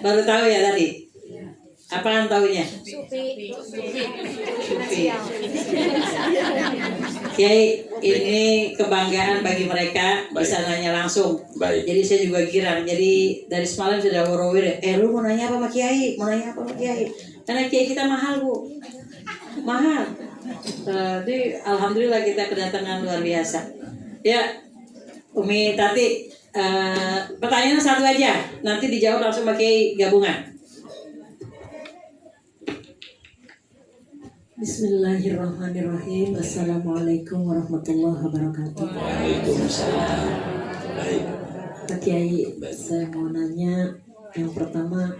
Baru tahu ya tadi? Apaan tahunya? Sufi. Kiai, ini kebanggaan bagi mereka bisa nanya langsung. Baik. Jadi saya juga girang. Jadi dari semalam sudah worowir. Lu mau nanya apa sama Kiai? Mau nanya apa sama Kiai? Karena Kiai kita mahal, Bu. Mahal. Jadi alhamdulillah kita kedatangan luar biasa. Ya, Umi Tati, pertanyaannya satu aja. Nanti dijawab langsung sama Kiai gabungan. Bismillahirrahmanirrahim. Assalamualaikum warahmatullahi wabarakatuh. Waalaikumsalam. Baik. Pak Kiai, saya mau nanya yang pertama,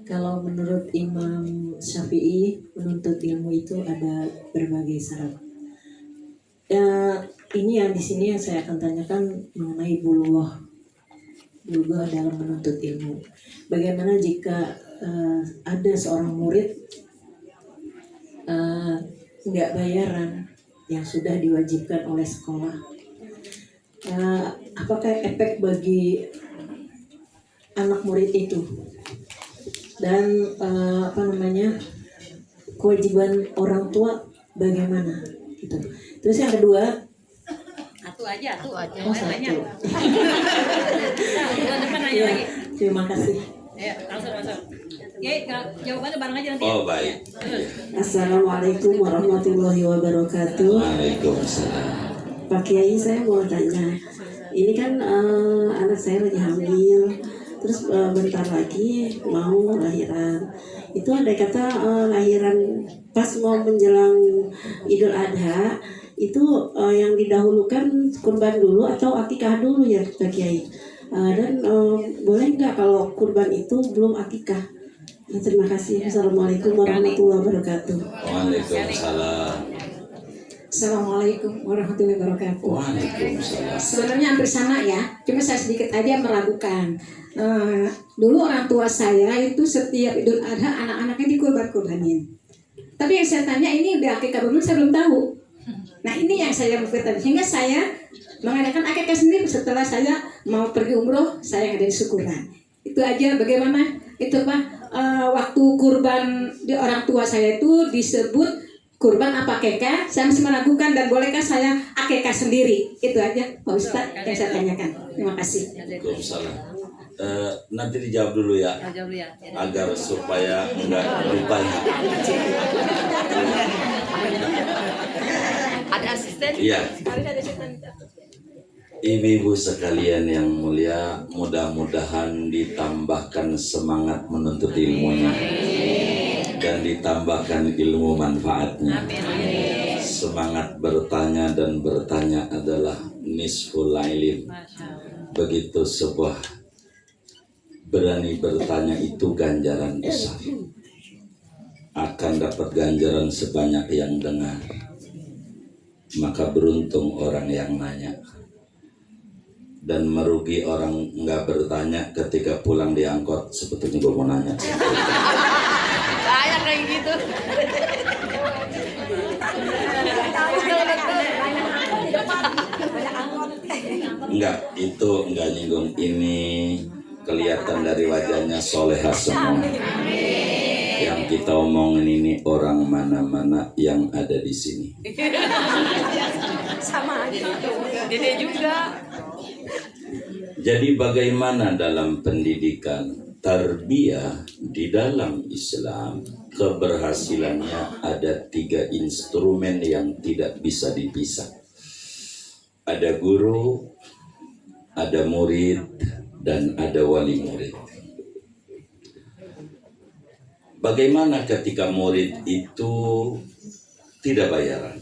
kalau menurut Imam Syafi'i menuntut ilmu itu ada berbagai syarat. Ini yang di sini yang saya akan tanyakan mengenai bulughah dalam menuntut ilmu. Bagaimana jika ada seorang murid nggak bayaran yang sudah diwajibkan oleh sekolah, apakah efek bagi anak murid itu dan kewajiban orang tua bagaimana gitu. Terus yang kedua, Satu aja. oh satu. Ya, terima kasih. Ya, langsung. Ya, jawabannya bareng aja nanti. Oh, baik. Assalamualaikum warahmatullahi wabarakatuh. Waalaikumsalam. Pak Kiai, saya mau tanya, ini kan anak saya lagi hamil, terus bentar lagi mau lahiran. Itu ada kata lahiran pas mau menjelang Idul Adha, itu yang didahulukan kurban dulu atau akikah dulu ya Pak Kiai? Dan boleh nggak kalau kurban itu belum akikah? Terima kasih. Assalamualaikum warahmatullahi wabarakatuh. Waalaikumsalam. Assalamualaikum warahmatullahi wabarakatuh. Waalaikumsalam. Sebenarnya hampir sama ya, cuma saya sedikit aja meragukan. Dulu orang tua saya itu setiap Idul Adha anak-anaknya dikurban-kurbanin. Tapi yang saya tanya ini udah akikah belum, saya belum tahu. Nah ini yang saya mau bertanya, sehingga saya mengadakan akikah sendiri setelah saya mau pergi umroh, saya ada di syukuran. Itu aja. Bagaimana itu Pak? Waktu kurban di orang tua saya itu disebut kurban apa akikah, saya masih meragukan, dan bolehkah saya akikah sendiri? Itu aja Pak Ustadz yang saya tanyakan. Terima kasih. Waalaikumsalam. Nanti dijawab dulu ya, Jawab dulu ya. agar supaya enggak lupa. Ada asisten? Iya. Ibu-ibu sekalian yang mulia, mudah-mudahan ditambahkan semangat menuntut ilmunya dan ditambahkan ilmu manfaatnya. Semangat bertanya dan bertanya adalah nisful ilm. Begitu sebuah berani bertanya itu ganjaran besar. Akan dapat ganjaran sebanyak yang dengar. Maka beruntung orang yang nanya. Dan merugi orang nggak bertanya ketika pulang diangkot, sebetulnya gue mau nanya. Kayak gitu. Enggak, itu enggak nyinggung. Ini kelihatan dari wajahnya solehah semua. Yang kita omongin ini orang mana-mana yang ada di sini. Sama aja. Dede juga. Jadi bagaimana dalam pendidikan tarbiyah di dalam Islam, keberhasilannya ada 3 instrumen yang tidak bisa dipisah. Ada guru, ada murid, dan ada wali murid. Bagaimana ketika murid itu tidak bayaran?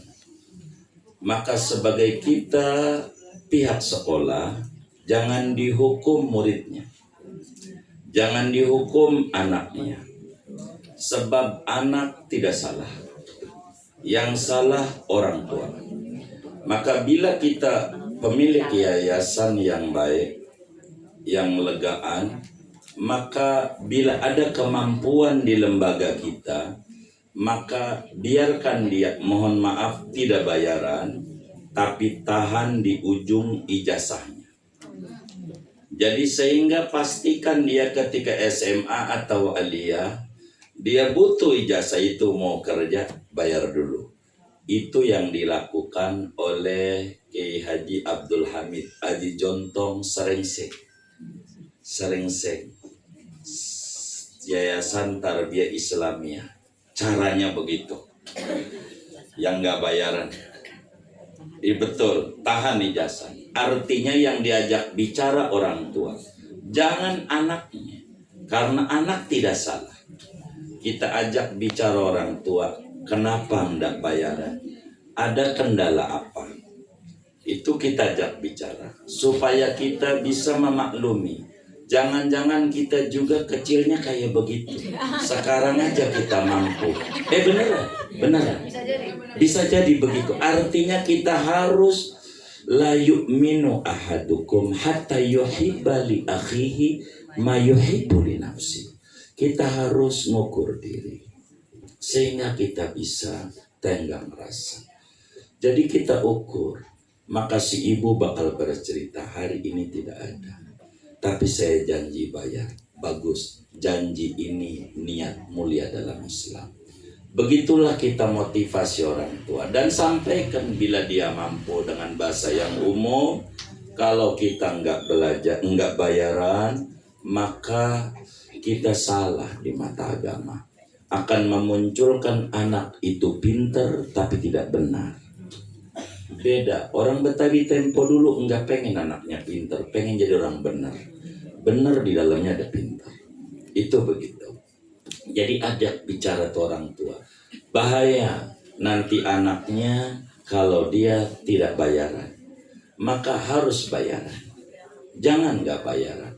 Maka sebagai kita pihak sekolah, jangan dihukum muridnya, jangan dihukum anaknya, sebab anak tidak salah, yang salah orang tua. Maka bila kita pemilik yayasan yang baik, yang legaan, maka bila ada kemampuan di lembaga kita, maka biarkan dia, mohon maaf, tidak bayaran, tapi tahan di ujung ijazahnya. Jadi sehingga pastikan dia ketika SMA atau aliyah, dia butuh ijazah itu mau kerja, bayar dulu. Itu yang dilakukan oleh Kiai Haji Abdul Hamid Haji Jontong Serengseng. Yayasan Tarbiyah Islamiyah. Caranya begitu. Yang nggak bayaran. Betul, tahan ijazah. Artinya yang diajak bicara orang tua. Jangan anaknya. Karena anak tidak salah. Kita ajak bicara orang tua. Kenapa hendak bayaran? Ada kendala apa? Itu kita ajak bicara. Supaya kita bisa memaklumi. Jangan-jangan kita juga kecilnya kayak begitu. Sekarang aja kita mampu. Beneran. Bisa jadi begitu. Artinya kita harus la yu'minu ahadukum hatta yuhibba li akhihi ma yuhibbu li nafsi. Kita harus mengukur diri sehingga kita bisa tenggang rasa. Jadi kita ukur. Maka si ibu bakal bercerita, hari ini tidak ada, tapi saya janji bayar. Bagus, janji ini niat mulia dalam Islam. Begitulah kita motivasi orang tua. Dan sampaikan bila dia mampu dengan bahasa yang umum. Kalau kita enggak belajar, enggak bayaran, maka kita salah di mata agama. Akan memunculkan anak itu pintar tapi tidak benar. Beda, orang Betawi tempo dulu enggak pengen anaknya pintar, pengen jadi orang benar. Benar di dalamnya ada pintar. Itu begitu. Jadi ajak bicara tuh orang tua. Bahaya nanti anaknya kalau dia tidak bayaran. Maka harus bayaran. Jangan gak bayaran.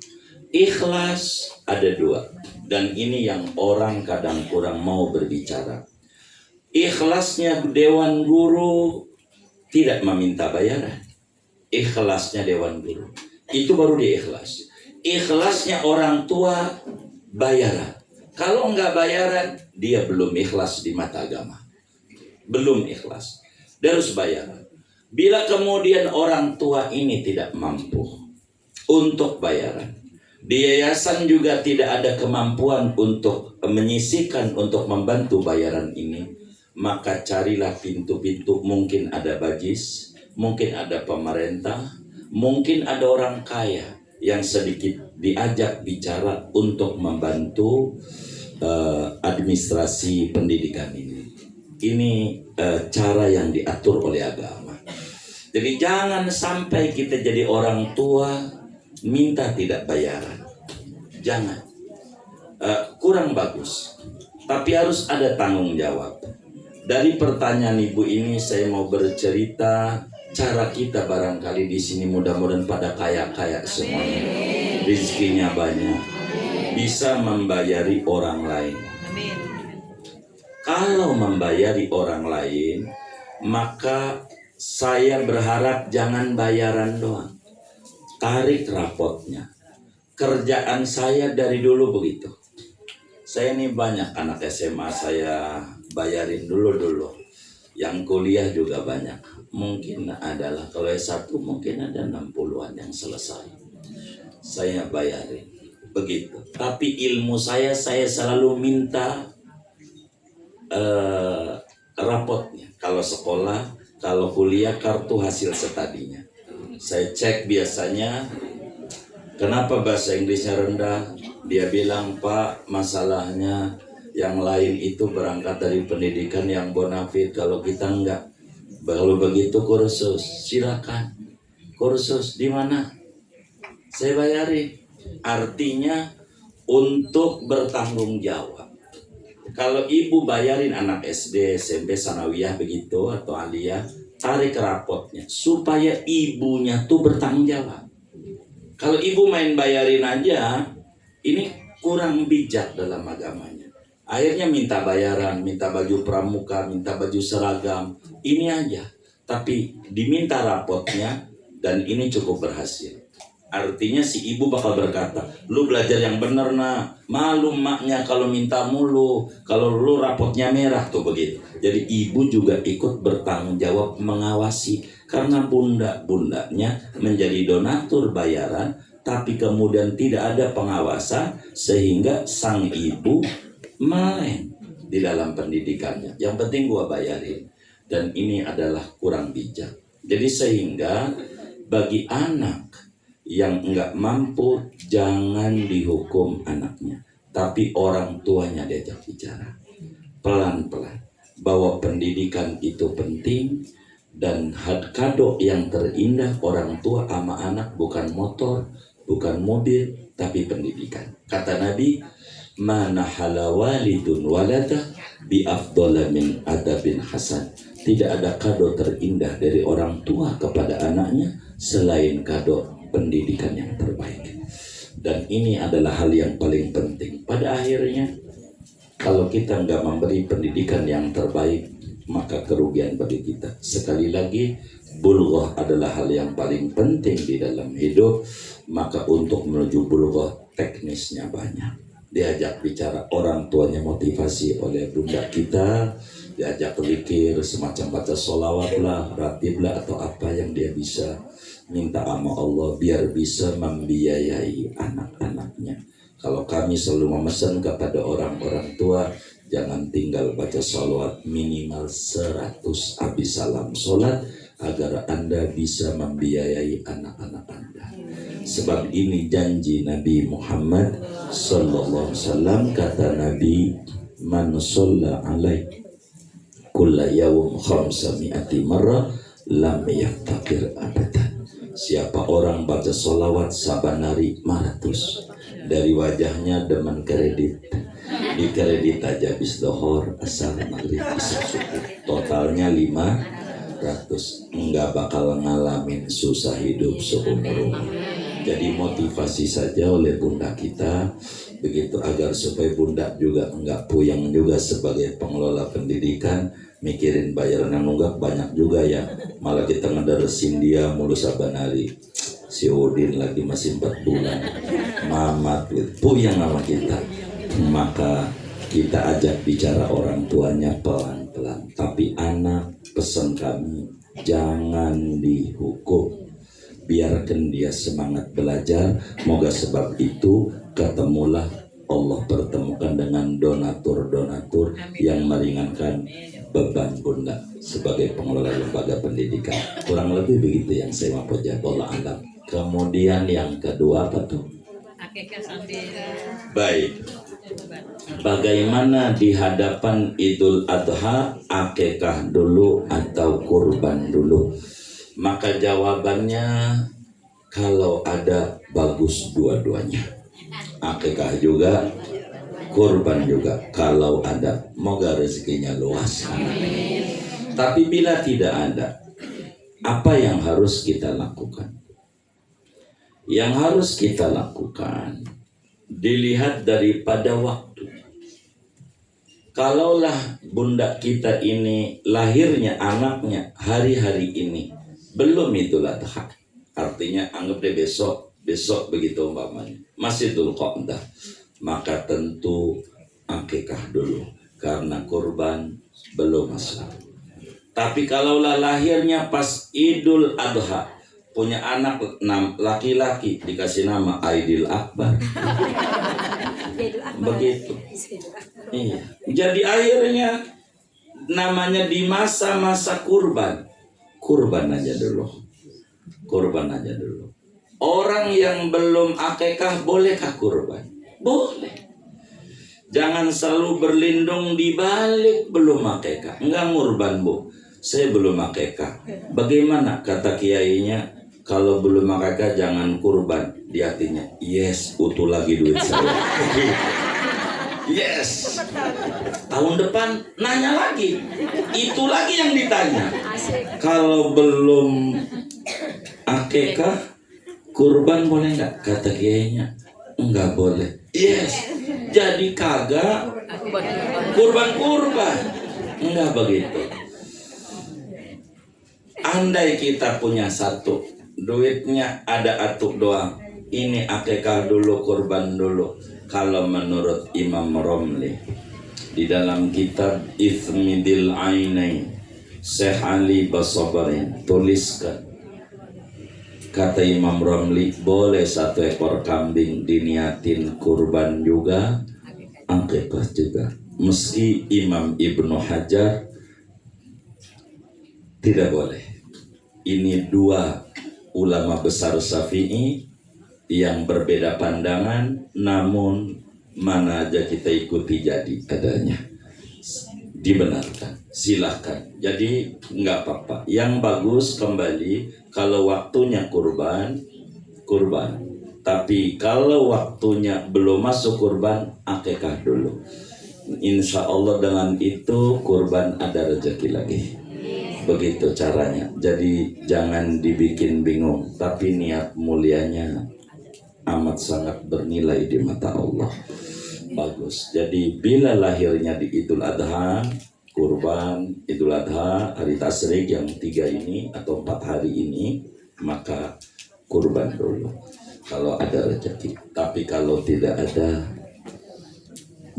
Ikhlas ada dua. Dan ini yang orang kadang kurang mau berbicara. Ikhlasnya Dewan Guru tidak meminta bayaran. Ikhlasnya Dewan Guru. Itu baru dia ikhlas. Ikhlasnya orang tua bayaran. Kalau enggak bayaran, dia belum ikhlas di mata agama. Belum ikhlas. Dia harus bayaran. Bila kemudian orang tua ini tidak mampu untuk bayaran, di yayasan juga tidak ada kemampuan untuk menyisihkan untuk membantu bayaran ini, maka carilah pintu-pintu. Mungkin ada bajis, mungkin ada pemerintah, mungkin ada orang kaya yang sedikit diajak bicara untuk membantu administrasi pendidikan ini. Ini cara yang diatur oleh agama. Jadi jangan sampai kita jadi orang tua minta tidak bayaran. Jangan. Kurang bagus. Tapi harus ada tanggung jawab. Dari pertanyaan ibu ini saya mau bercerita cara kita barangkali di sini mudah-mudahan pada kaya-kaya semuanya. Rezekinya banyak. Bisa membayari orang lain. Kalau membayari orang lain, maka saya berharap jangan bayaran doang. Tarik rapotnya. Kerjaan saya dari dulu begitu. Saya ini banyak anak SMA saya bayarin dulu. Yang kuliah juga banyak. Mungkin adalah kalau S1 mungkin ada 60-an yang selesai. Saya bayarin. Begitu. Tapi ilmu saya selalu minta rapotnya. Kalau sekolah, kalau kuliah kartu hasil studinya. Saya cek biasanya kenapa bahasa Inggrisnya rendah. Dia bilang, Pak, masalahnya yang lain itu berangkat dari pendidikan yang bonafit, kalau kita enggak. Kalau begitu kursus, silakan. Kursus di mana? Saya bayari. Artinya untuk bertanggung jawab. Kalau ibu bayarin anak SD, SMP, sanawiyah begitu atau aliyah, tarik rapotnya supaya ibunya tuh bertanggung jawab. Kalau ibu main bayarin aja, ini kurang bijak dalam agamanya. Akhirnya minta bayaran, minta baju pramuka, minta baju seragam, ini aja. Tapi diminta rapotnya dan ini cukup berhasil. Artinya si ibu bakal berkata, lu belajar yang bener nak, malu maknya kalau minta mulu, kalau lu rapotnya merah tuh begitu. Jadi ibu juga ikut bertanggung jawab mengawasi. Karena bunda-bundanya menjadi donatur bayaran, tapi kemudian tidak ada pengawasan sehingga sang ibu meleng di dalam pendidikannya. Yang penting gua bayarin, dan ini adalah kurang bijak. Jadi sehingga bagi anak yang enggak mampu, jangan dihukum anaknya, tapi orang tuanya diajak bicara pelan-pelan bahwa pendidikan itu penting. Dan kado yang terindah orang tua sama anak bukan motor, bukan mobil, tapi pendidikan. Kata Nabi, mana halawalidun walada bi afdala min adabin hasan. Tidak ada kado terindah dari orang tua kepada anaknya selain kado pendidikan yang terbaik. Dan ini adalah hal yang paling penting. Pada akhirnya, kalau kita nggak memberi pendidikan yang terbaik, maka kerugian bagi kita. Sekali lagi, bulughah adalah hal yang paling penting di dalam hidup. Maka untuk menuju bulughah, teknisnya banyak. Diajak bicara orang tuanya, motivasi oleh bunda kita, diajak zikir, semacam baca sholawat lah, ratib lah, atau apa yang dia bisa, minta sama Allah biar bisa membiayai anak-anaknya. Kalau kami selalu memesan kepada orang-orang tua, jangan tinggal baca sholawat minimal 100 habis salam sholat agar Anda bisa membiayai anak-anak Anda. Sebab ini janji Nabi Muhammad sallallahu alaihi wasallam. Kata Nabi, man shalla alai kulla yawm 500 marrah lam yaftaqir abadan. Siapa orang baca sholawat saban hari 500, dari wajahnya demen kredit, di kredit aja bis dohor, asal maghrib, isya subuh, totalnya 500, enggak bakal ngalamin susah hidup seumur umur. Jadi motivasi saja oleh bunda kita begitu, agar supaya bunda juga enggak puyeng juga sebagai pengelola pendidikan, mikirin bayaran yang nunggak banyak juga ya, malah kita ngederesin dia mulu saban hari. Si Udin lagi masih 4 bulan, mamat gitu, puyeng sama kita. Maka kita ajak bicara orang tuanya pelan-pelan. Tapi anak, pesan kami, jangan dihukum, biarkan dia semangat belajar. Moga sebab itu ketemulah Allah pertemukan dengan donatur-donatur yang meringankan beban bunda sebagai pengelola lembaga pendidikan. Kurang lebih begitu yang saya mau jawab. Allah alam. Kemudian yang kedua apa tuh? Akikah sambil Baik. Bagaimana di hadapan Idul Adha, akikah dulu atau kurban dulu? Maka jawabannya, kalau ada bagus dua-duanya. Akikah juga, kurban juga. Kalau ada, moga rezekinya luas. Tapi bila tidak ada, apa yang harus kita lakukan? Yang harus kita lakukan dilihat daripada waktu. Kalaulah bunda kita ini lahirnya anaknya hari-hari ini, belum Idul Adha, artinya anggap deh besok begitu umpamanya, masih Dzul Qa'dah, maka tentu akikah dulu karena kurban belum masuk. Tapi kalaulah lahirnya pas Idul Adha, punya anak laki-laki, dikasih nama Aidil Akbar. Begitu. Iya. Jadi akhirnya namanya di masa-masa kurban. Kurban aja dulu. Kurban aja dulu. Orang yang belum akikah bolehkah kurban? Boleh. Jangan selalu berlindung di balik belum akikah. Enggak ngurban, Bu. Saya belum akikah. Bagaimana kata kiainya? Kalau belum akikah jangan kurban. Di hatinya, yes, utuh lagi duit saya. Yes. Tahun depan nanya lagi. Itu lagi yang ditanya. Kalau belum akikah, kurban boleh nggak? Kata kiainya, enggak boleh. Yes. Jadi kagak kurban. Enggak begitu. Andai kita punya satu, duitnya ada atuk doang, ini akikah dulu, kurban dulu. Kalau menurut Imam Romli di dalam kitab Ithmidil Ainain, Syekh Ali Basabarin tuliskan, Kata Imam Romli, boleh 1 ekor kambing diniatin kurban juga, akikah juga. Meski Imam Ibnu Hajar tidak boleh. Ini 2 ulama besar Syafi'i yang berbeda pandangan, namun mana aja kita ikuti jadi adanya. Dibenarkan, silahkan. Jadi nggak apa-apa. Yang bagus kembali kalau waktunya kurban. Tapi kalau waktunya belum masuk kurban, akikah dulu. Insya Allah dengan itu kurban ada rezeki lagi. Begitu caranya. Jadi jangan dibikin bingung. Tapi niat mulianya amat sangat bernilai di mata Allah. Bagus. Jadi bila lahirnya di Idul Adha, kurban Idul Adha, hari tasyrik yang 3 ini atau 4 hari ini, maka kurban dulu kalau ada rezeki. Tapi kalau tidak ada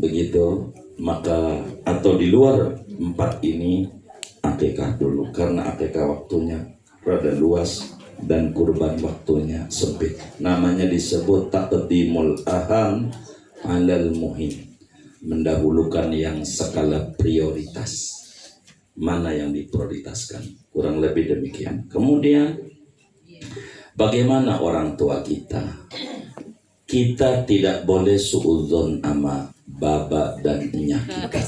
begitu, maka atau di luar 4 ini, akikah dulu, karena akikah waktunya rada luas dan kurban waktunya sempit. Namanya disebut taqdimul aham alal muhim, mendahulukan yang skala prioritas. Mana yang diprioritaskan, kurang lebih demikian. Kemudian bagaimana orang tua kita? Kita tidak boleh suudzon sama baba dan nya kita.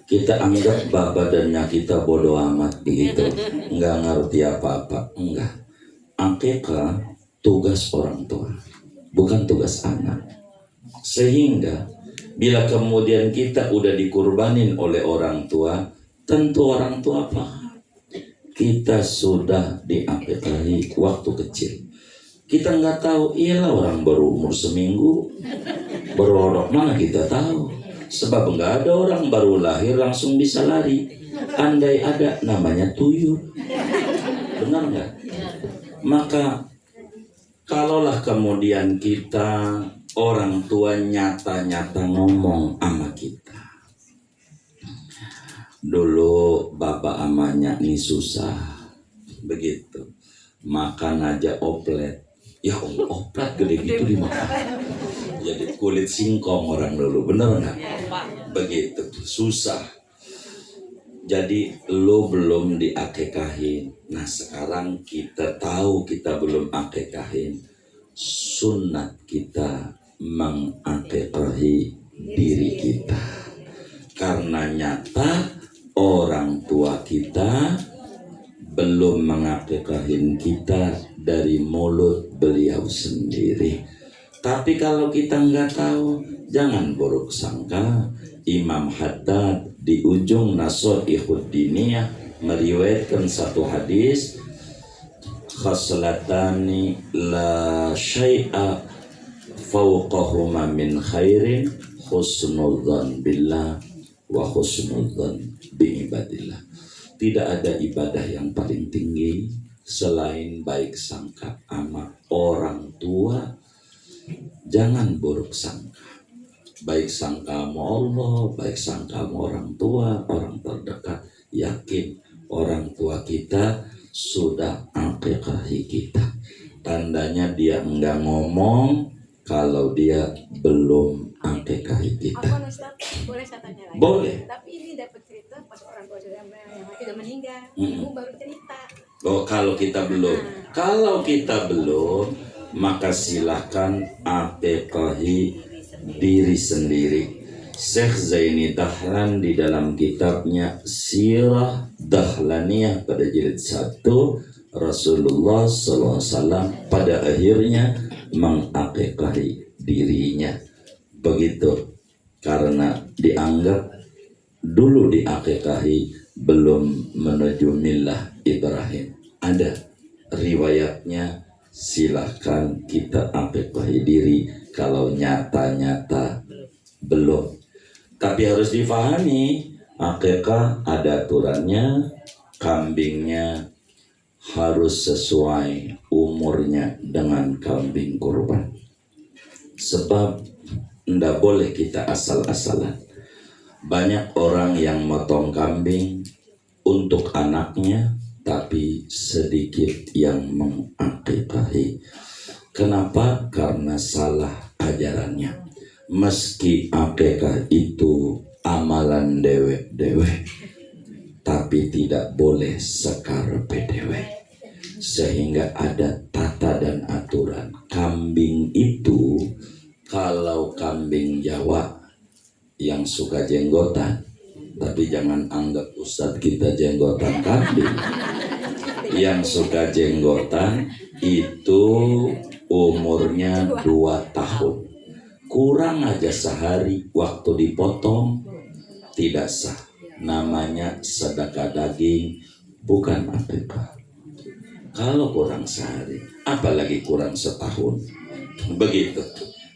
Kita anggap baba dan nya kita bodoh amat begitu, nggak ngerti apa-apa. Enggak. Akikah tugas orang tua, bukan tugas anak. Sehingga bila kemudian kita udah dikurbanin oleh orang tua, tentu orang tua paham kita sudah diakikahi waktu kecil. Kita nggak tahu, iyalah orang baru umur seminggu, berorok mana kita tahu. Sebab nggak ada orang baru lahir langsung bisa lari. Andai ada, namanya tuyul. Benar nggak? Maka kalaulah kemudian kita, orang tua nyata-nyata ngomong sama kita, dulu bapak amanya nih susah begitu, makan aja oplet, ya oplet gede gitu dimakan, jadi kulit singkong orang dulu, bener nggak? Begitu susah. Jadi lo belum diakikahin. Nah sekarang kita tahu kita belum akikahin. Sunat kita mengakikahi diri kita. Karena nyata orang tua kita belum mengakikahin kita dari mulut beliau sendiri. Tapi kalau kita nggak tahu, jangan buruk sangka. Imam Haddad di ujung Nasoihud Diniyah meriwayatkan satu hadis, khaslatani la syai'a fawqahuma min khairin husnudzan billah wa husnudzan bi ibadillah. Tidak ada ibadah yang paling tinggi selain baik sangka sama orang tua. Jangan buruk sangka. Baik sangka sama Allah, baik sangka sama orang tua, orang terdekat. Yakin orang tua kita sudah akikahi kita. Tandanya dia enggak ngomong kalau dia belum akikahi kita. Boleh saya tanya lagi? Boleh. Tapi ini dapat cerita pas orang tua sudah meninggal, ibu baru cerita. Oh, kalau kita belum, maka silahkan akikahi diri sendiri. Syekh Zaini Dahlan di dalam kitabnya Sirah Dahlaniyah pada jilid 1, Rasulullah SAW pada akhirnya mengakikahi dirinya. Begitu, karena dianggap dulu diakikahi belum menuju millah Ibrahim. Ada riwayatnya, silahkan kita akikahi diri. Kalau nyata-nyata belum. Tapi harus difahami, akikah ada aturannya, kambingnya harus sesuai umurnya dengan kambing kurban. Sebab tidak boleh kita asal-asalan. Banyak orang yang motong kambing untuk anaknya, tapi sedikit yang mengakikahi. Kenapa? Karena salah ajarannya. Meski akikah itu amalan dewe-dewe, tapi tidak boleh sekarepe dewe. Sehingga ada tata dan aturan. Kambing itu, kalau kambing Jawa yang suka jenggotan, tapi jangan anggap Ustadz kita jenggotan kambing. Yang suka jenggotan itu umurnya 2 tahun. Kurang aja sehari waktu dipotong, tidak sah. Namanya sedekah daging, bukan akikah. Kalau kurang sehari, apalagi kurang setahun, begitu.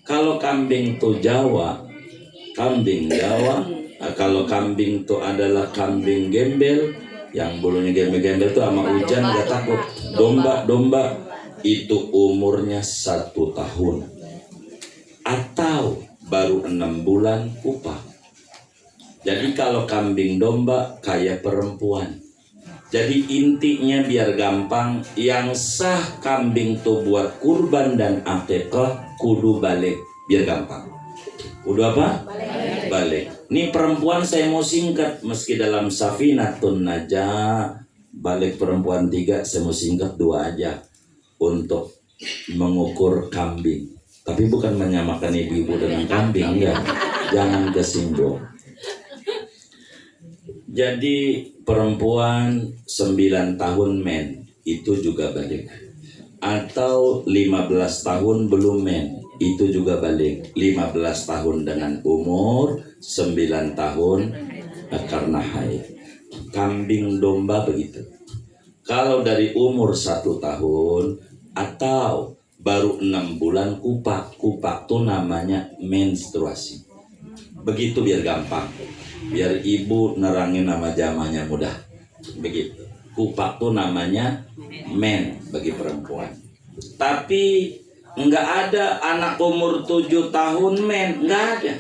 Kalau kambing itu Jawa, kambing Jawa. Kalau kambing itu adalah kambing gembel, yang bulunya gembel-gembel itu sama hujan gak takut. Domba itu umurnya 1 tahun atau baru 6 bulan kupah. Jadi kalau kambing domba kayak perempuan. Jadi intinya biar gampang, yang sah kambing tuh buat kurban dan akikah kudu balik, biar gampang. Kudu apa? Balik. Ini perempuan saya mau singkat, meski dalam Safinatun Najah balik perempuan 3, saya mau singkat 2 aja untuk mengukur kambing. Tapi bukan menyamakan ibu-ibu dengan kambing, ya. Jangan kesinggung. Jadi perempuan 9 tahun men itu juga balik, atau 15 tahun belum men itu juga balik. 15 tahun dengan umur, 9 tahun karena haid. Kambing domba begitu. Kalau dari umur 1 tahun atau baru 6 bulan kupak tuh namanya menstruasi. Begitu biar gampang. Biar ibu nerangin nama jamanya mudah. Begitu. Kupak tuh namanya men bagi perempuan. Tapi nggak ada anak umur 7 tahun men, nggak ada.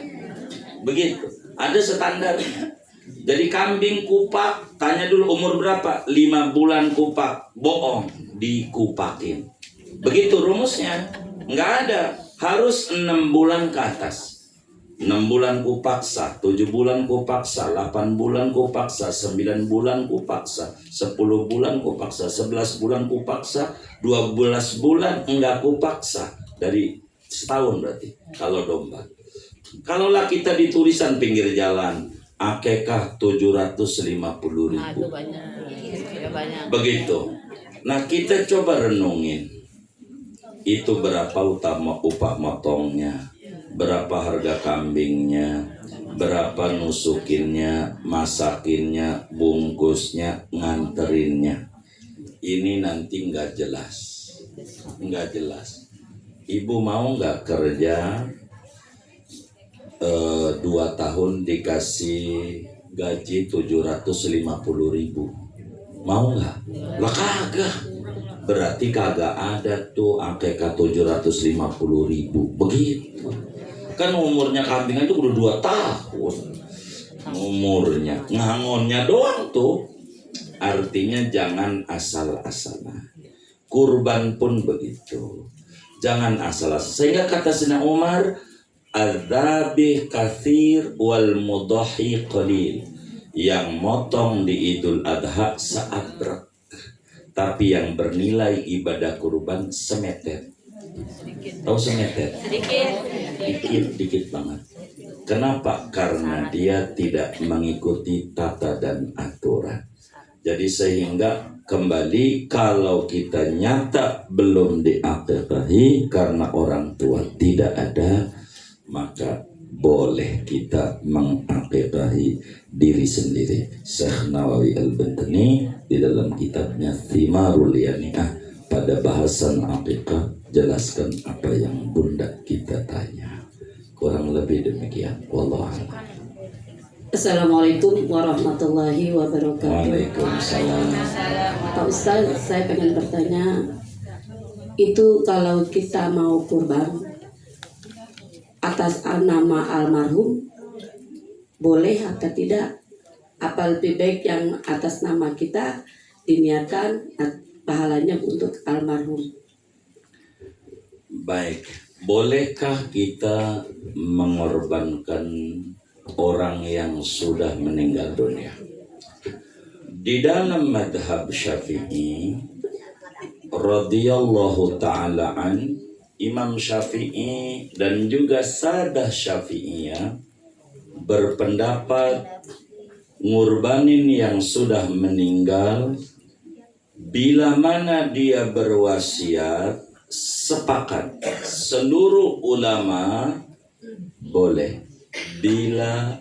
Begitu. Ada standarnya. Jadi kambing kupak, tanya dulu umur berapa? 5 bulan kupak, bohong, dikupakin. Begitu rumusnya. Nggak ada. Harus 6 bulan ke atas. 6 bulan ku paksa, 7 bulan ku paksa, 8 bulan ku paksa, 9 bulan ku paksa, 10 bulan ku paksa, 11 bulan ku paksa, 12 bulan enggak ku paksa. Dari setahun berarti kalau domba. Kalaulah kita di tulisan pinggir jalan, akikah 750.000. Begitu. Nah kita coba renungin, itu berapa utama upah motongnya, berapa harga kambingnya, berapa nusukinnya, masakinnya, bungkusnya, nganterinnya. Ini nanti nggak jelas. Ibu mau nggak kerja 2 tahun dikasih gaji 750.000? Mau nggak? Lah kagak. Berarti kagak ada tuh akikah 750.000. Begitu. Kan umurnya kambing itu udah 2 tahun umurnya, ngangonnya doang tuh. Artinya jangan asal-asalan. Kurban pun begitu, jangan asal-asalan. Sehingga kata Sayyidina Umar, adzabih kathir wal mudahi qalil. Yang motong di Idul Adha saat berat, tapi yang bernilai ibadah kurban semeter. Tahu semeter? Dikit banget. Kenapa? Karena dia tidak mengikuti tata dan aturan. Jadi sehingga kembali, kalau kita nyata belum diakikahi karena orang tua tidak ada, maka boleh kita mengakikahi diri sendiri. Syekh Nawawi Al-Bantani di dalam kitabnya Thimarul Yani'ah pada bahasan akikah jelaskan apa yang bunda kita tanya. Kurang lebih demikian. Wallahu a'lam. Assalamualaikum warahmatullahi wabarakatuh. Waalaikumsalam. Pak Ustaz, saya pengen bertanya, itu kalau kita mau kurban atas nama almarhum, boleh atau tidak? Apa lebih baik yang atas nama kita diniatkan pahalanya untuk almarhum. Baik, bolehkah kita mengorbankan orang yang sudah meninggal dunia? Di dalam madhab Syafi'i radhiyallahu ta'ala an, Imam Syafi'i dan juga Sadah Syafi'iyah berpendapat ngurbanin yang sudah meninggal bila mana dia berwasiat, sepakat seluruh ulama boleh bila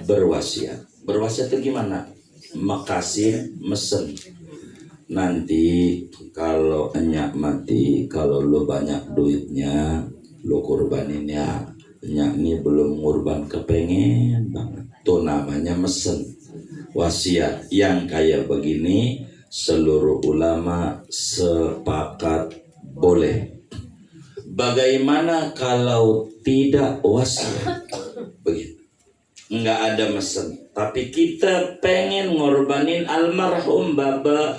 berwasiat. Berwasiat itu gimana? Makasih mesen. Nanti kalau enyak mati, kalau lu banyak duitnya, lu kurbanin ya. Enyak ini belum ngurban kepengen banget. Itu namanya mesen. Wasiat yang kayak begini seluruh ulama sepakat boleh. Bagaimana kalau tidak wasiat? Begitu. Enggak ada mesen, tapi kita pengen ngorbanin almarhum baba,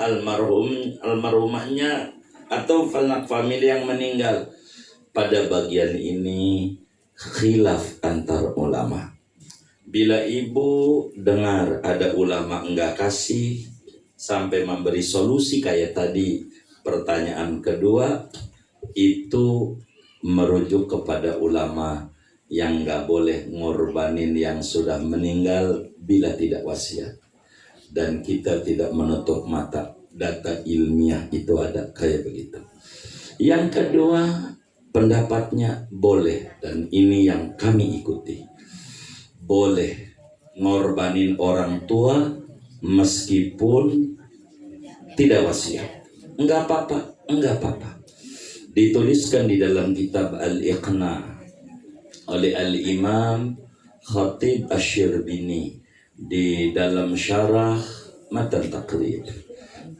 almarhumahnya atau anak famili yang meninggal. Pada bagian ini khilaf antar ulama. Bila ibu dengar ada ulama enggak kasih sampai memberi solusi kayak tadi pertanyaan kedua, itu merujuk kepada ulama yang enggak boleh ngorbanin yang sudah meninggal bila tidak wasiat. Dan kita tidak menutup mata, data ilmiah itu ada kayak begitu. Yang kedua, pendapatnya boleh, dan ini yang kami ikuti. Boleh ngorbanin orang tua meskipun tidak wasiat. Enggak apa-apa, enggak apa-apa. Dituliskan di dalam kitab Al-Iqna oleh Al-Imam Khatib Asy-Syirbini di dalam syarah Matan Taqrib.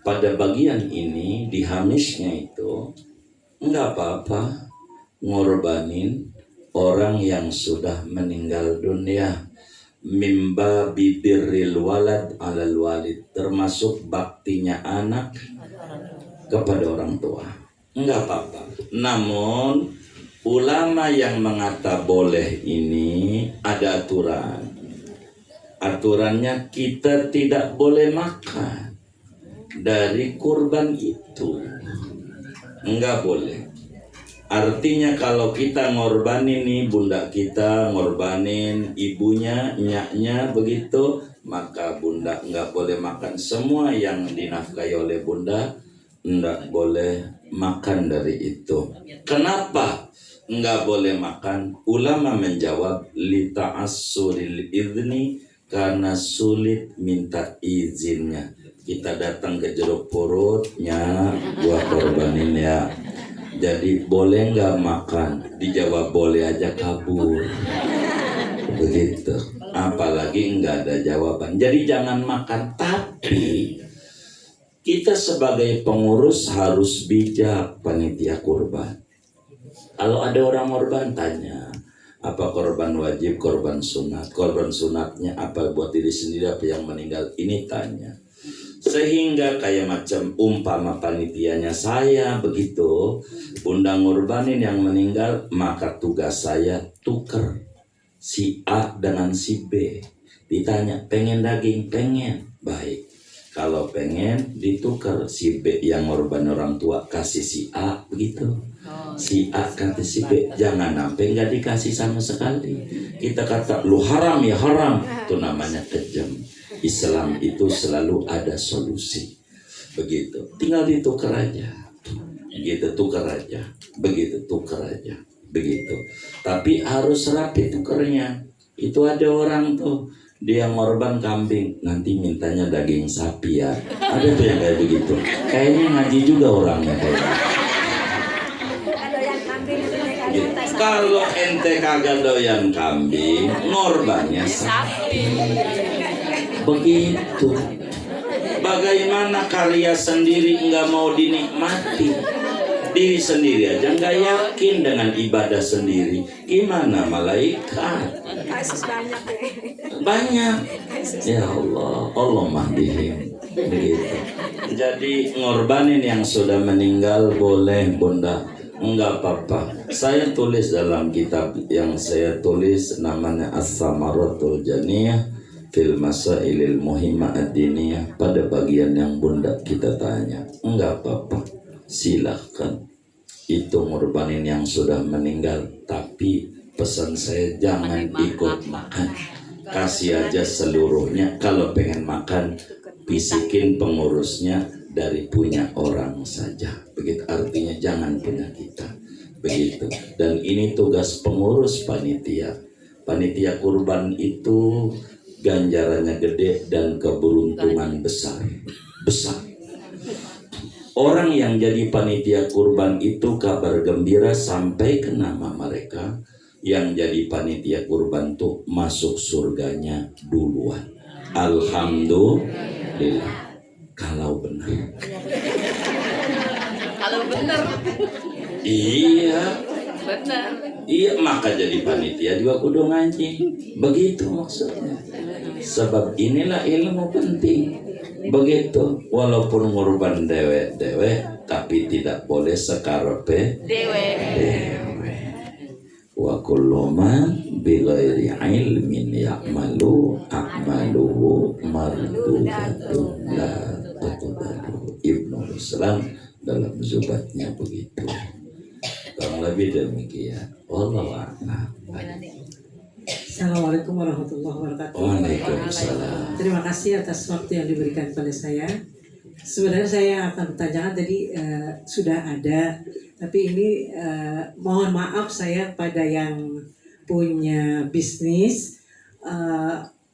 Pada bagian ini di hamisnya itu enggak apa-apa ngorbanin orang yang sudah meninggal dunia, mimba bibirril walad alal walid, termasuk baktinya anak kepada orang tua. Enggak apa-apa. Namun ulama yang mengata boleh ini ada aturan. Aturannya kita tidak boleh makan dari kurban itu. Enggak boleh. Artinya kalau kita ngorbanin nih, bunda kita ngorbanin ibunya, nyaknya begitu, maka bunda enggak boleh makan semua yang dinafkahi oleh bunda, enggak boleh makan dari itu. Kenapa enggak boleh makan? Ulama menjawab li ta'assuril idzni, karena sulit minta izinnya. Kita datang ke jeruk purutnya, gua korbanin ya. Jadi boleh nggak makan? Dijawab boleh aja kabur. Begitu. Apalagi nggak ada jawaban. Jadi jangan makan. Tapi kita sebagai pengurus harus bijak, panitia kurban. Kalau ada orang korban, tanya apa korban wajib, korban sunat. Korban sunatnya apa buat diri sendiri, apa yang meninggal, ini tanya. Sehingga kayak macam umpama panitianya saya begitu, bunda ngurbanin yang meninggal, maka tugas saya tuker si A dengan si B. Ditanya pengen daging, pengen, baik. Kalau pengen ditukar, si B yang ngorban orang tua kasih si A begitu, si A kasih si B. Jangan sampai nggak dikasih sama sekali. Kita kata lu haram ya haram, itu namanya kejam. Islam itu selalu ada solusi. Begitu. Tinggal ditukar aja. Begitu, tukar aja. Begitu, tukar aja. Begitu. Tapi harus rapi tukernya. Itu ada orang tuh, dia ngorban kambing, nanti mintanya daging sapi ya. Ada tuh yang kayak begitu. Kayaknya ngaji juga orangnya kayak gitu. Kalau ente kagak doyan kambing, ngorbannya sapi. Begitu. Bagaimana karya sendiri nggak mau dinikmati? Diri sendiri aja nggak yakin dengan ibadah sendiri. Gimana malaikat? Kasus banyak ya. Banyak. Ya Allah, Allah mahdihim. Begitu. Jadi ngorbanin yang sudah meninggal boleh Bunda, enggak apa-apa. Saya tulis dalam kitab yang saya tulis namanya As-Samaratul Janiyah fil Masailil Muhimmah Ad-Diniyah. Pada bagian yang Bunda kita tanya, enggak apa-apa, silahkan. Itu ngorbanin yang sudah meninggal. Tapi pesan saya jangan ikut makan, kasih aja seluruhnya. Kalau pengen makan, bisikin pengurusnya dari punya orang saja. Begitu, artinya jangan punya kita. Begitu. Dan ini tugas pengurus panitia. Panitia kurban itu ganjarannya gede dan keberuntungan besar. Besar. Orang yang jadi panitia kurban itu kabar gembira sampai ke nama mereka. Yang jadi panitia kurban tuh masuk surganya duluan. Alhamdulillah. Kalau benar. Kalau benar. Iya. Benar. Iya, maka jadi panitia juga kudu ngaji. Begitu maksudnya. Sebab inilah ilmu penting. Begitu. Walaupun ngurban dewe-dewe, tapi tidak boleh sekarepe Dewe. dewe. Wa kullu man bighairi ilmin ya'malu a'maluhu mardudatun la tuqbalu. Ibnu Ruslan dalam zubatnya begitu. Kurang lebih demikian. Wallahu a'lam. Assalamualaikum warahmatullahi wabarakatuh. Waalaikumsalam. Terima kasih atas waktu yang diberikan kepada saya. Sebenarnya saya akan bertanya tadi sudah ada, tapi ini mohon maaf saya pada yang punya bisnis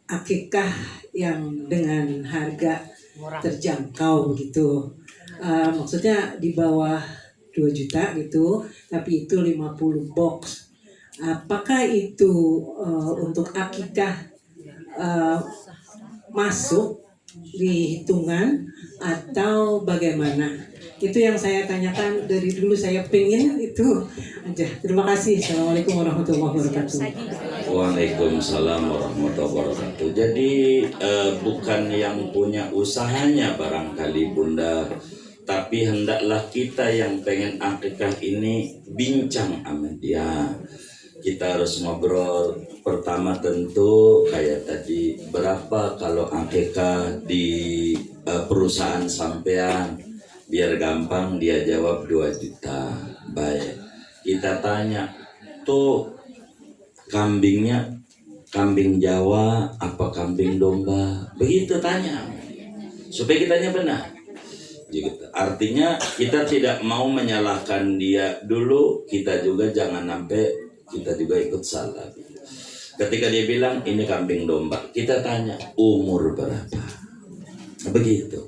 akikah yang dengan harga terjangkau gitu. Maksudnya di bawah 2 juta gitu, tapi itu 50 box. Apakah itu untuk akikah masuk di hitungan atau bagaimana? Itu yang saya tanyakan dari dulu, saya pengen itu aja. Terima kasih. Assalamualaikum warahmatullahi wabarakatuh. Waalaikumsalam warahmatullahi wabarakatuh. Jadi bukan yang punya usahanya barangkali Bunda, tapi hendaklah kita yang pengen akikah ini bincang sama dia. Kita harus ngobrol. Pertama tentu kayak tadi, berapa kalau akikah di perusahaan sampean? Biar gampang dia jawab 2 juta. Baik, kita tanya, tuh kambingnya kambing Jawa apa kambing domba? Begitu tanya, supaya kitanya benar. Artinya kita tidak mau menyalahkan dia dulu, kita juga jangan sampai kita juga ikut salah. Ketika dia bilang ini kambing domba, kita tanya umur berapa? Begitu.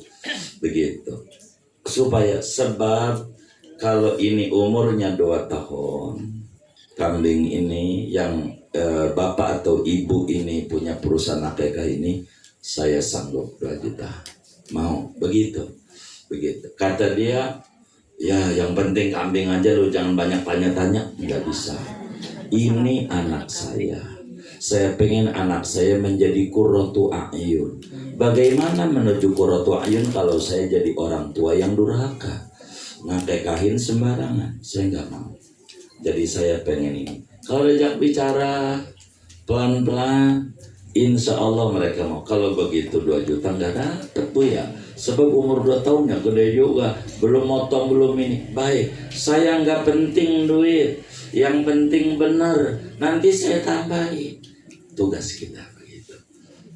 Supaya, sebab kalau ini umurnya 2 tahun, kambing ini yang bapak atau ibu ini punya perusahaan akikah ini, saya sanggup 2 juta. Mau begitu. Kata dia, ya yang penting kambing aja, lu jangan banyak tanya-tanya. Nggak bisa. Ini anak saya pengen anak saya menjadi qurratu a'yun. Bagaimana menuju qurratu a'yun kalau saya jadi orang tua yang durhaka, ngakekahin sembarangan? Saya nggak mau. Jadi saya pengen ini. Kalau diajak bicara pelan-pelan, insya Allah mereka mau. Kalau begitu 2 juta nggak dapet Bu ya. Sebab umur 2 tahunnya gede juga, belum motong, belum ini. Baik, saya nggak penting duit, yang penting benar. Nanti saya tambahin. Tugas kita begitu,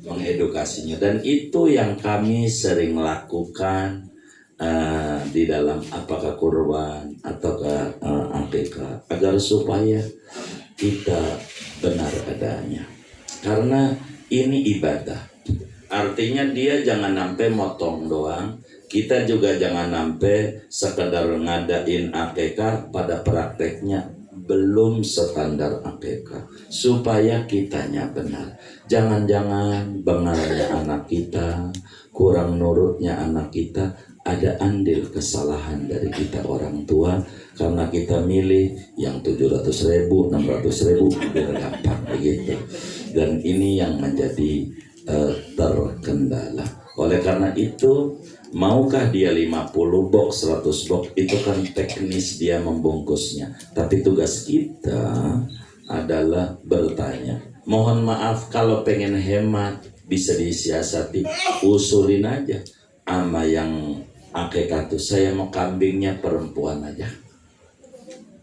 mengedukasinya. Dan itu yang kami sering lakukan di dalam apakah kurban ataukah akikah, agar supaya kita benar adanya. Karena ini ibadah. Artinya dia jangan sampai motong doang. Kita juga jangan sampai sekedar ngadain akikah pada prakteknya belum standar akikah. Supaya kitanya benar. Jangan-jangan bengalnya anak kita, kurang nurutnya anak kita, ada andil kesalahan dari kita orang tua. Karena kita milih yang 700.000, 600.000 biar gampang begitu. Dan ini yang menjadi terkendala. Oleh karena itu, maukah dia 50 box, 100 box, itu kan teknis dia membungkusnya. Tapi tugas kita adalah bertanya. Mohon maaf kalau pengen hemat, bisa disiasati, usulin aja ama yang akikah tuh, saya mau kambingnya perempuan aja.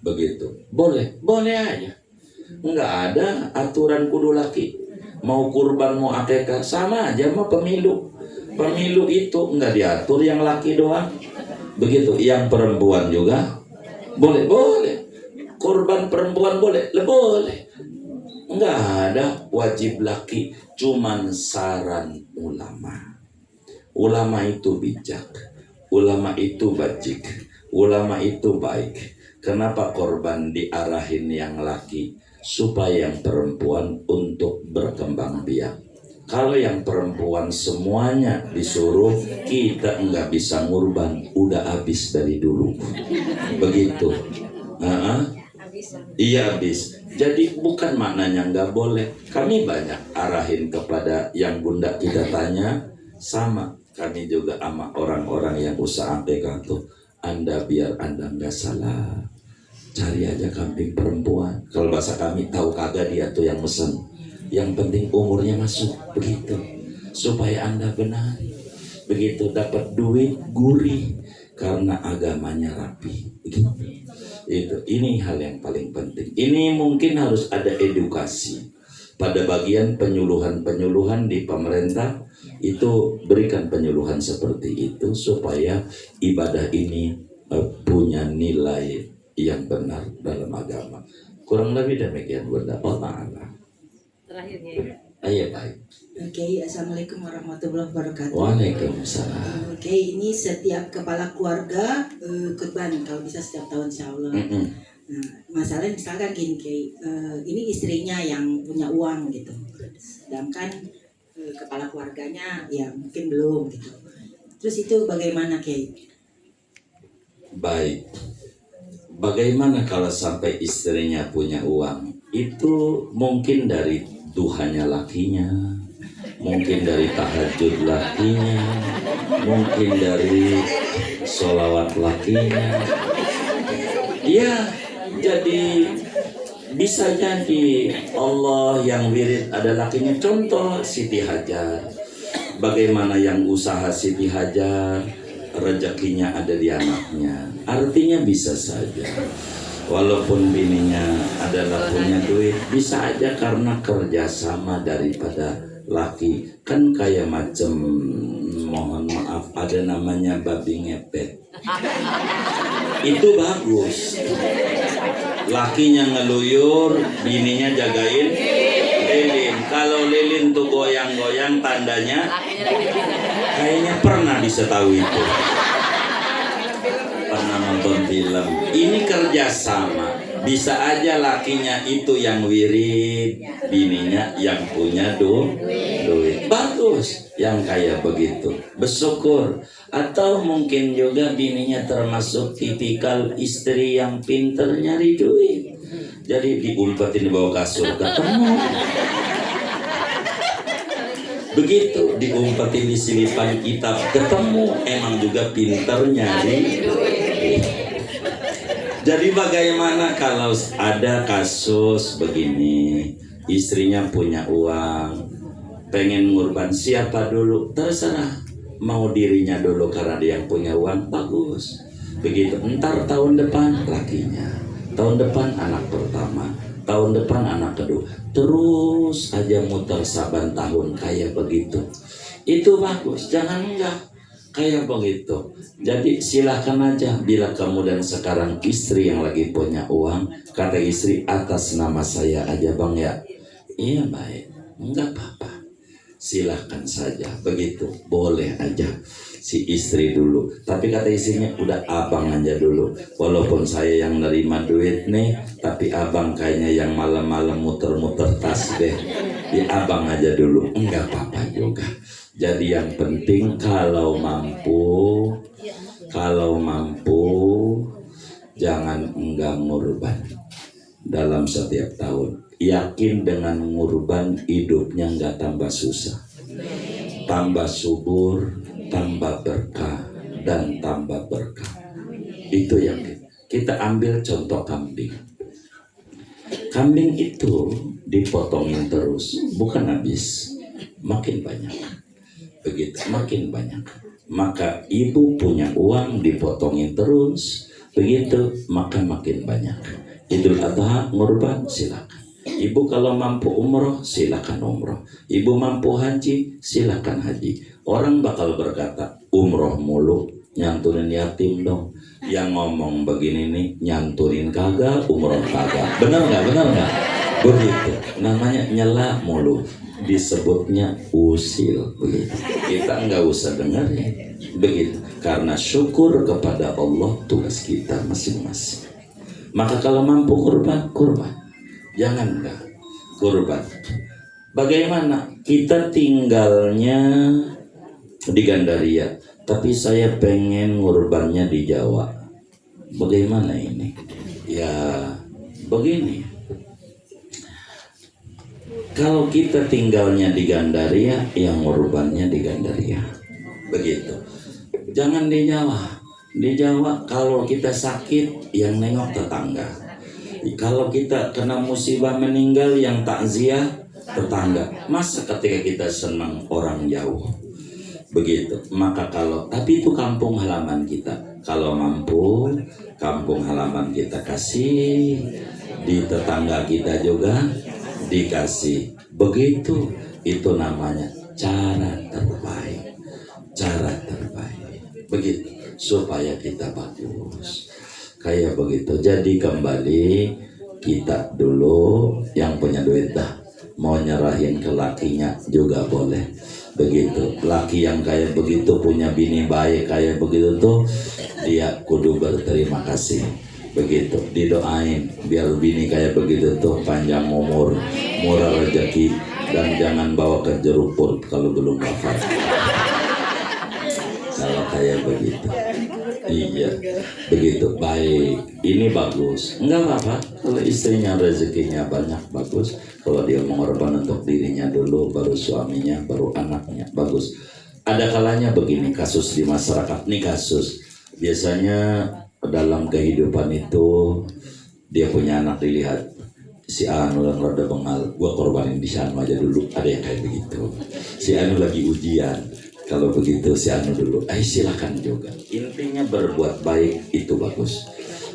Begitu. Boleh aja. Enggak ada aturan kudu laki. Mau kurban mau akikah sama aja mau pemilu. Pemilu itu enggak diatur yang laki doang. Begitu, yang perempuan juga boleh. Kurban perempuan boleh. Enggak ada wajib laki, cuman saran ulama. Ulama itu bijak, ulama itu bajik, ulama itu baik. Kenapa korban diarahin yang laki? Supaya yang perempuan untuk berkembang biak. Kalau yang perempuan semuanya disuruh, kita enggak bisa ngurban, udah habis dari dulu. Begitu. Iya habis. Jadi bukan maknanya enggak boleh. Kami banyak arahin kepada yang bunda kita tanya, sama kami juga sama orang-orang yang usaha akikah tuh. Anda biar Anda enggak salah, cari aja kambing perempuan. Kalau bahasa kami, tahu kagak dia tuh yang mesen. Yang penting umurnya masuk, begitu. Supaya Anda benar. Begitu, dapat duit gurih karena agamanya rapi. Begitu. Ini hal yang paling penting. Ini mungkin harus ada edukasi. Pada bagian penyuluhan di pemerintah itu berikan penyuluhan seperti itu supaya ibadah ini punya nilai yang benar dalam agama. Kurang lebih demikian Bunda. Allah. Terakhirnya. Iya baik. Oke, Assalamualaikum warahmatullahi wabarakatuh. Waalaikumsalam. Oke, ini setiap kepala keluarga kurban kalau bisa setiap tahun insya Allah. Nah, masalahnya misalkan gini, ini istrinya yang punya uang gitu, sedangkan kepala keluarganya ya mungkin belum gitu. Terus itu bagaimana Kiai? Baik. Bagaimana kalau sampai istrinya punya uang? Itu mungkin dari duhanya lakinya, mungkin dari tahajud lakinya, mungkin dari sholawat lakinya. Ya, jadi bisa jadi Allah yang wirid ada lakinya. Contoh Siti Hajar. Bagaimana yang usaha Siti Hajar, rezekinya ada di anaknya. Artinya bisa saja. Walaupun bininya adalah punya duit, bisa aja karena kerjasama daripada laki. Kan kayak macam, mohon maaf, ada namanya babi ngepet. Itu bagus. Lakinya ngeluyur, bininya jagain lilin. Kalau lilin tuh goyang-goyang, tandanya kayaknya pernah bisa tahu itu. Pernah nonton film. Ini kerjasama. Bisa aja lakinya itu yang wirid, bininya yang punya duit. Bagus yang kayak begitu. Bersyukur. Atau mungkin juga bininya termasuk tipikal istri yang pinter nyari duit. Jadi diumpetin di bawah kasur ketemu. Begitu diumpetin di selipan kitab ketemu. Emang juga pinter nyari duit. Jadi bagaimana kalau ada kasus begini, istrinya punya uang, pengen ngurban siapa dulu? Terserah, mau dirinya dulu karena dia yang punya uang, bagus. Begitu, ntar tahun depan lakinya, tahun depan anak pertama, tahun depan anak kedua, terus aja muter saban tahun kayak begitu. Itu bagus, jangan enggak. Kayak begitu. Jadi silahkan aja. Bila kemudian sekarang istri yang lagi punya uang, kata istri, atas nama saya aja bang ya. Iya baik, enggak apa-apa, silahkan saja. Begitu, boleh aja si istri dulu. Tapi kata istrinya, udah abang aja dulu. Walaupun saya yang nerima duit nih, tapi abang kayaknya yang malam-malam muter-muter tasbih. Ya abang aja dulu, enggak apa-apa juga. Jadi yang penting kalau mampu jangan enggak ngurban dalam setiap tahun. Yakin dengan ngurban hidupnya enggak tambah susah. tambah subur, tambah berkah, dan tambah berkah. Itu yang kita ambil contoh kambing. Kambing itu dipotongin terus, bukan habis, makin banyak. Begitu, makin banyak. Maka ibu punya uang dipotongin terus, begitu maka makin banyak. Idul Adha ngurban silakan. Ibu kalau mampu umroh silakan umroh. Ibu mampu haji silakan haji. Orang bakal berkata umroh mulu nyanturin yatim dong. Yang ngomong begini nih nyanturin kagak umroh kagak. Benar nggak? Benar nggak? Begitu. Namanya nyela mulu. Disebutnya usil, begitu. Kita nggak usah dengerin, begitu. Karena syukur kepada Allah tugas kita masing-masing. Maka kalau mampu kurban, kurban. Jangan enggak kurban. Bagaimana? Kita tinggalnya di Gandaria, tapi saya pengen ngurbannya di Jawa. Bagaimana ini? Ya begini. Kalau kita tinggalnya di Gandaria, yang ngurbannya di Gandaria. Begitu. Jangan di Jawa. Di Jawa kalau kita sakit, yang nengok tetangga. Kalau kita kena musibah meninggal, yang takziah tetangga. Masa ketika kita senang orang jauh. Begitu. Maka tapi itu kampung halaman kita. Kalau mampu, kampung halaman kita kasih, di tetangga kita juga dikasih. Begitu, itu namanya cara terbaik. Cara terbaik. Begitu, supaya kita bagus. Kayak begitu. Jadi kembali kita dulu yang punya duit dah. Mau nyerahin ke lakinya juga boleh. Begitu. Laki yang kayak begitu punya bini baik kayak begitu tuh, dia kudu berterima kasih. Begitu, didoain biar bini kayak begitu tuh panjang umur, murah rezeki, dan jangan bawa ke jeruk purut kalau belum wafat. Kalau kayak begitu, iya, begitu baik. Ini bagus, enggak apa-apa kalau istrinya rezekinya banyak, bagus. Kalau dia mengorban untuk dirinya dulu, baru suaminya, baru anaknya, bagus. Ada kalanya begini kasus di masyarakat, nih kasus biasanya. Dalam kehidupan itu dia punya anak, dilihat si Anu yang rada bengal, gua korbanin di Anu aja dulu. Ada yang kayak begitu. Si Anu lagi ujian, kalau begitu si Anu dulu. Silakan juga. Intinya berbuat baik itu bagus.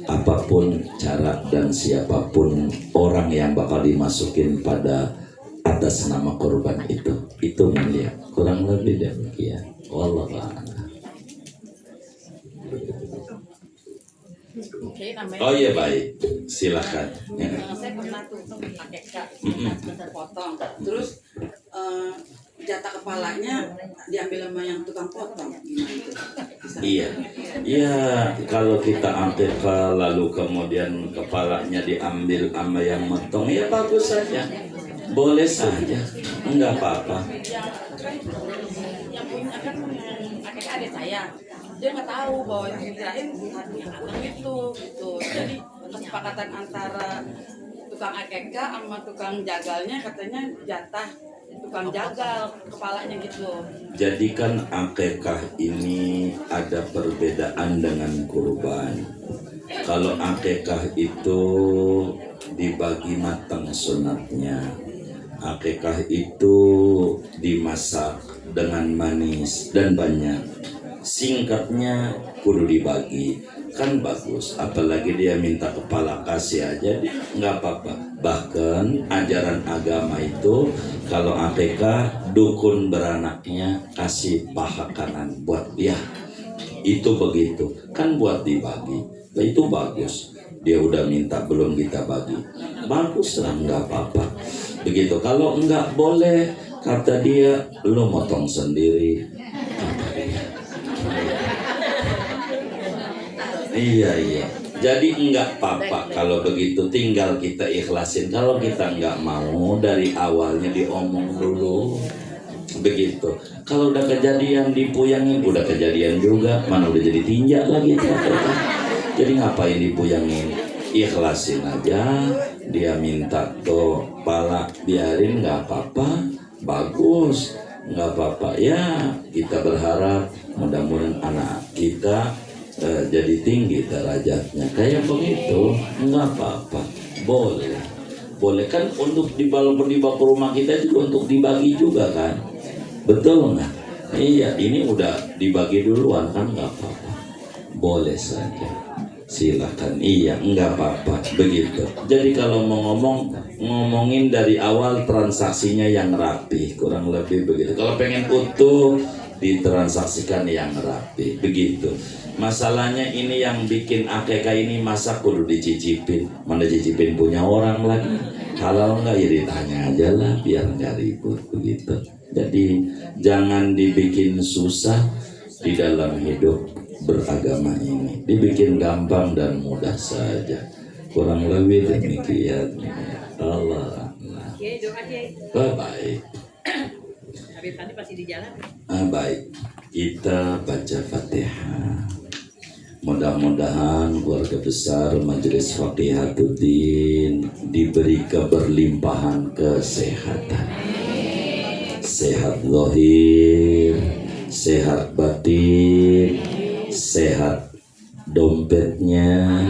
Apapun cara dan siapapun orang yang bakal dimasukin pada atas nama korban itu mulia. Kurang lebih demikian. Wallahu a'lam. Oh iya baik, silakan. Saya pernah tuh pakai kak potong, terus jatah kepalanya diambil sama yang tukang potong. Iya, kalau kita akikah lalu kemudian kepalanya diambil sama yang motong, ya bagus saja, boleh saja, enggak apa-apa. Yang punya kan akikah adik saya. Dia nggak tahu bahwa yang dikirain yang anak itu gitu. Jadi kesepakatan antara tukang akekah sama tukang jagalnya katanya jatah tukang jagal kepalanya gitu. Jadi kan akekah ini ada perbedaan dengan kurban. Kalau akekah itu dibagi matang sunatnya. Akekah itu dimasak dengan manis dan banyak. Singkatnya kudu dibagi, kan bagus. Apalagi dia minta kepala kasih aja, nggak apa-apa. Bahkan ajaran agama itu kalau akikah dukun beranaknya kasih paha kanan buat dia. Itu begitu, kan buat dibagi. Nah, itu bagus. Dia udah minta belum kita bagi, bagus lah, nggak apa-apa. Begitu. Kalau nggak boleh, kata dia, lo motong sendiri. Iya. Jadi enggak apa-apa kalau begitu, tinggal kita ikhlasin. Kalau kita enggak mau, dari awalnya diomong dulu. Begitu. Kalau udah kejadian dipuyangin, udah kejadian juga, mana udah jadi tinjak lagi. Jadi ngapain dipuyangin? Ikhlasin aja. Dia minta tuh pala, biarin, enggak apa-apa. Bagus. nggak apa-apa ya. Kita berharap mudah-mudahan anak kita jadi tinggi derajatnya kayak begitu, nggak apa-apa, boleh kan untuk dibawa ke rumah kita juga untuk dibagi juga kan, betul nggak? Iya, ini udah dibagi duluan kan, nggak apa-apa, boleh saja, silakan. Iya, nggak apa-apa begitu. Jadi kalau mau ngomongin dari awal transaksinya yang rapi, kurang lebih begitu. Kalau pengen utuh ditransaksikan yang rapi begitu. Masalahnya ini yang bikin akekah ini masa kudu dicicipin, mana cicipin punya orang lagi, halal nggak ya ditanya aja lah biar nggak ribut begitu. Jadi jangan dibikin susah di dalam hidup beragama ini, dibikin gampang dan mudah saja, kurang lebih demikian. Allah. Kiai doa Kiai. Baik. Habib tadi pasti di jalan. Baik, kita baca Fatihah. Mudah-mudahan keluarga besar Majelis Faqihatuddin diberi keberlimpahan kesehatan, sehat zahir, sehat batin, sehat dompetnya,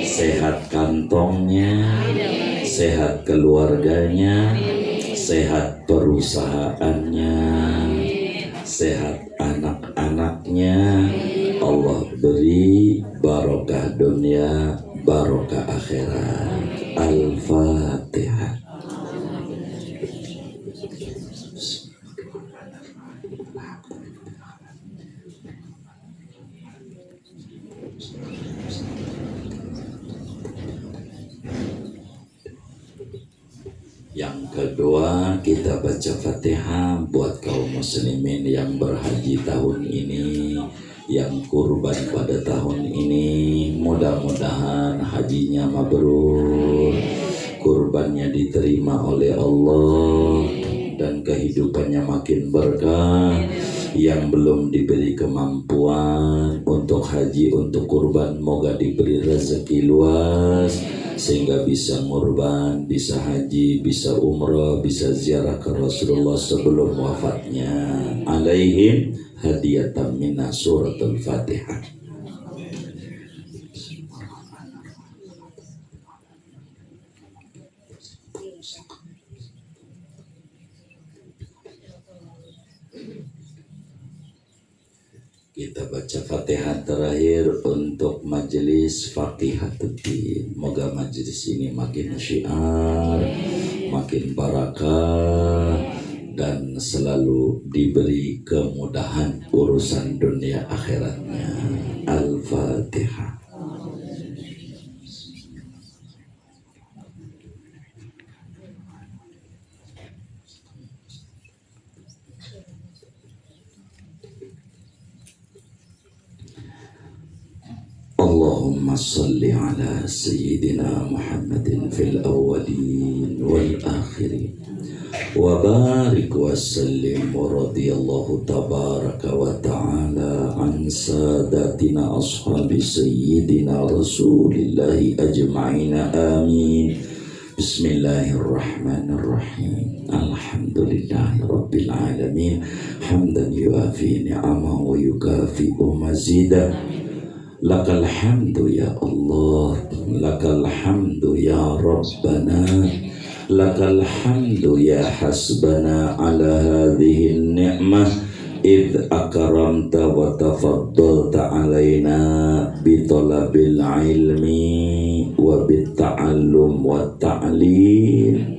sehat kantongnya, sehat keluarganya, sehat perusahaannya, sehat anak-anaknya. Allah beri barokah dunia, barokah akhirat. Al-Fatihah. Yang kedua, kita baca Fatihah buat kaum muslimin yang berhaji tahun ini, yang kurban pada tahun ini. Mudah-mudahan hajinya mabrur, kurbannya diterima oleh Allah, dan kehidupannya makin berkah. Yang belum diberi kemampuan untuk haji, untuk kurban, moga diberi rezeki luas sehingga bisa ngurban, bisa haji, bisa umrah, bisa ziarah ke Rasulullah sebelum wafatnya. Alaihim hadiyatan minna suratul Fatihah. Kita baca Fatihah terakhir untuk Majelis Faqihatuddin. Moga majelis ini makin syiar, makin barakah, dan selalu diberi kemudahan urusan dunia akhiratnya. Al-Fatihah. اللهم صل على سيدنا محمد في الأولين والآخرين وبارك وسلم ورضي الله تبارك وتعالى عن ساداتنا أصحاب سيدنا رسول الله أجمعين آمين. بسم الله الرحمن الرحيم. الحمد لله رب العالمين حمدا يوافي نعمه ويكافئ مزيدا. Lakal hamdu ya Allah, lakal hamdu ya Rabbana, lakal hamdu ya hasbana ala hadhihi ni'mah idh akramta wa tafaddalta alaina bitolabil ilmi wa bitta'allum wa ta'lim.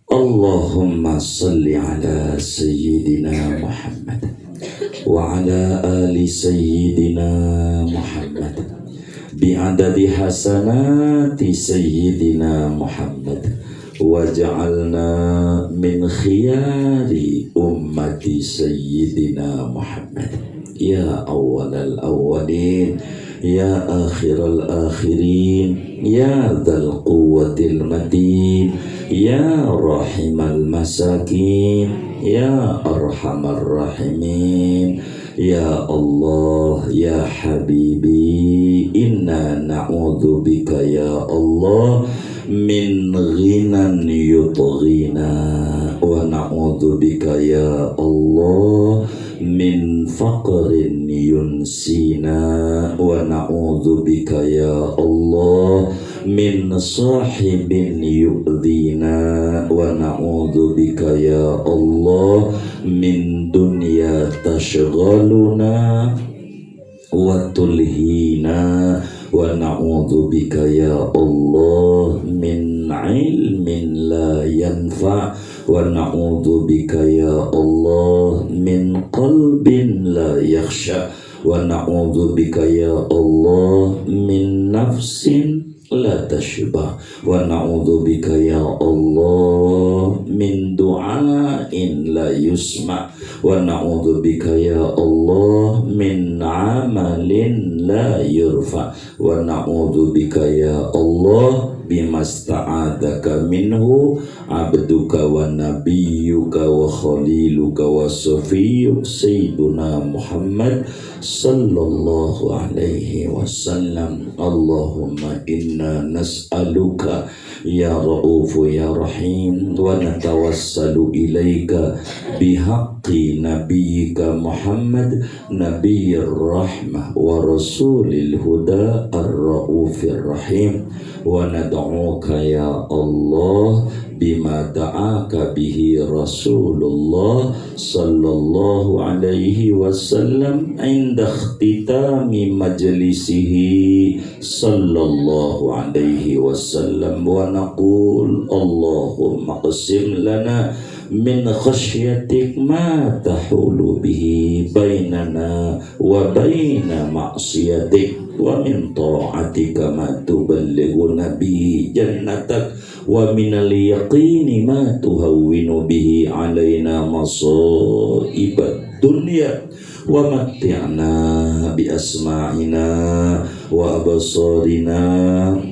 Allahumma salli ala sayyidina Muhammad wa ala ali sayyidina Muhammad bi'adadi hasanati sayyidina Muhammad waj'alna min khiyari ummati sayyidina Muhammad ya awwalal awwalin ya akhiral akhirin ya dzal quwwatil matin ya rahimal masakin ya arhamar rahimin ya Allah ya Habibi inna na'udzubika ya Allah min ghinan yutghina wa na'udzubika ya Allah min faqrin yunsina wa na'udzubika ya Allah min sahibin yu'dhina wa na'udzubika ya Allah min dunya tashghaluna wa tulhina wa na'udzubika ya Allah min ilmin la yanfa wa na'udzubika ya Allah min qalbin la yakhsha wa na'udzubika ya Allah min nafsin la tashbah wa na'udzubika ya Allah min du'ain la yusma wa na'udzubika ya Allah min amalin la yurfa wa na'udzubika ya Allah bimasta'adaka minhu abduka wa nabiyyuka wa khaliluka wa safiyyuk sayyiduna Muhammad sallallahu alaihi wasallam. Allahumma inna nas'aluka ya ra'ufu ya rahim wa natawassalu ilaika bihaqqi nabiyyika Muhammad nabiyyir rahmah wa rasulil huda ar-ra'ufir rahim wa nad'uka ya Allah bima da'aka bihi Rasulullah sallallahu alaihi wasallam inda ikhtitami majlisihi sallallahu alaihi wasallam wa naqul Allahumma qsim lana min khasyatik ma tahulu bihi bainana wa baina ma'siyatik wa min ta'atika ma tuballighuna bihi jannatak wa minal yaqini ma tuhawwinu bihi alaina masa'ibad dunya wa matti'na bi asma'ina wa absarina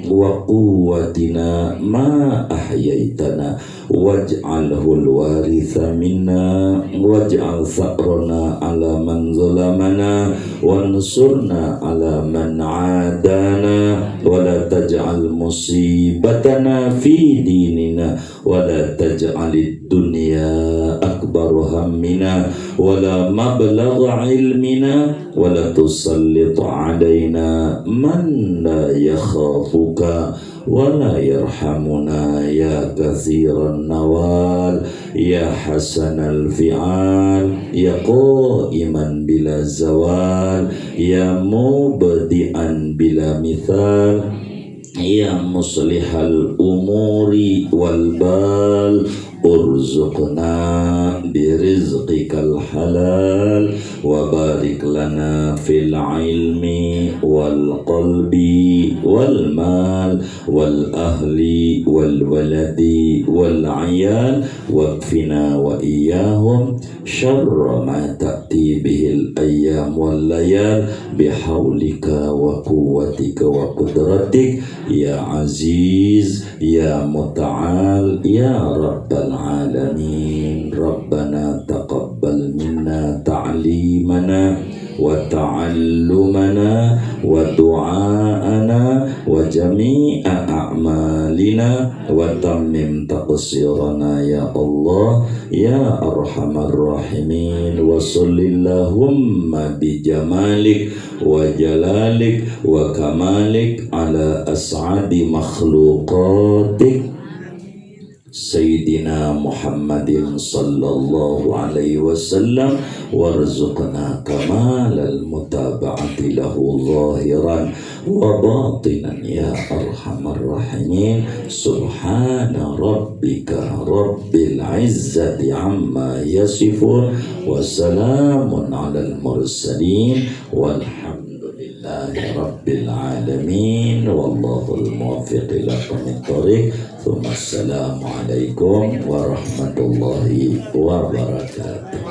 wa quwwatina ma ahyaitana waj'alhu al-waritha minna waj'al tha'rana ala man zalamana wansurna ala man adana wa la taj'al musibatana fi dinina wa la taj'alid dunya akbar hammina wa la mablagha ilmina wa la tusallit alaina man la yakhafuka wa la yarhamuna ya kathiran nawal ya hasanal fi'al ya qaiman bila zawal ya mubdi'an bila mithal ya muslihal umuri wal bal urzuqna birizqikal halal wa barik lana fil ilmi wal qalbi wal mal wal ahli wal waladi wal ayal wakfina wa iyahum syarra ma ta'ti bihil ayyam wal layal bihawlika wa quwwatika wa qudratik ya aziz ya muta'al ya rabbal alamin. Rabbana taqabbal minna ta'limana wa ta'allumana wa du'aana wa jami'a a'malina wa tammim taqsirana ya Allah ya arhamar rahimin. Wa sallillahumma bi jamalik wa jalalik wa kamalik ala as'adi makhluqatik Sayyidina Muhammadin sallallahu alaihi wasallam warzuqna kamalal mutaba'ati lahu zahiran wa batinan ya arhamar rahimin. Subhana rabbika rabbil izzati amma yasifun wa salamun alal mursalin walhamdulillahi rabbil alamin wallahul muwaffiq ila aqwamit thoriq. Assalamualaikum warahmatullahi wabarakatuh.